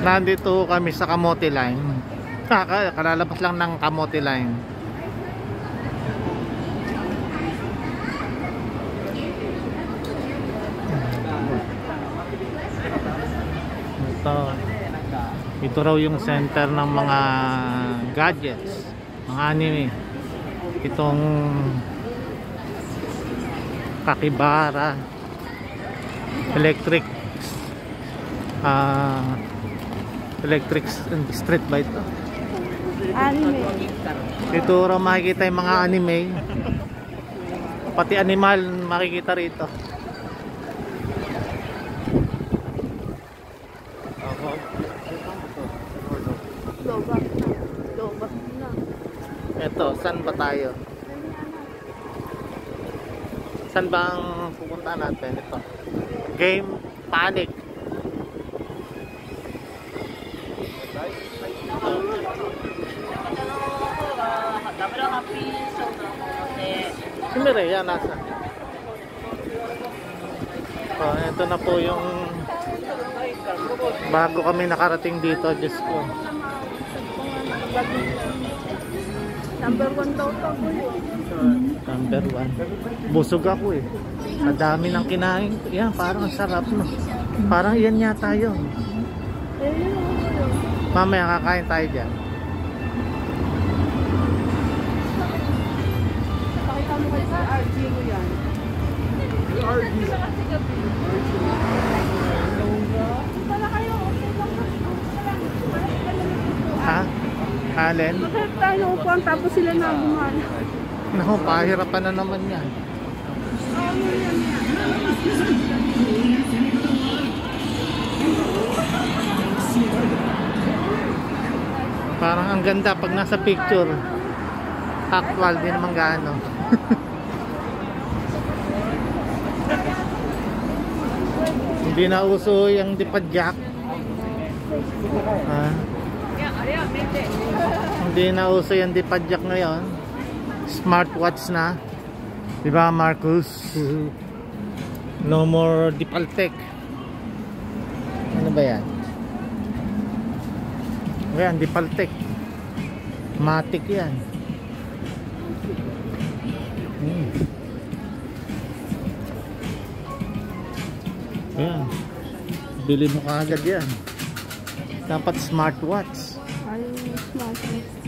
Nandito kami sa Kamote Line. Kalalabas lang ng Kamote Line. Ito raw yung center ng mga gadgets, mga anime. Itong Kakibara Electric Street ba ito? Anime. Ito raw makikita yung mga anime. Pati animal makikita rito. Ito, saan ba tayo? Saan ba ang pupunta natin? Ito, Game Panic. Si Mireya nasa. Ito na po yung bago kami nakarating dito. Diyos ko, Number 1 daw to. Number 1. Busog ako eh. Ang dami ng kinain. Yan, parang sarap no. Parang yan yata yun. Mamaya kakain tayo dyan. Pakita mo kayo sa RG mo yan. RG. Ha? Alin? Bakit tayo upuan tapos sila na gumana? Naku, pahirapan na naman yan. Parang ang ganda pag nasa picture. Actual din naman gaano. Hindi na uso yung dipadjak. Hindi na uso yung dipadjak ngayon. Smartwatch na. Diba, Marcus? No more Dipaltec. Ano ba yan? Ayan, Dipaltec. Matic yan. Ayan. Bili mo kaagad yan. Dapat smartwatch. Ay, smartwatch.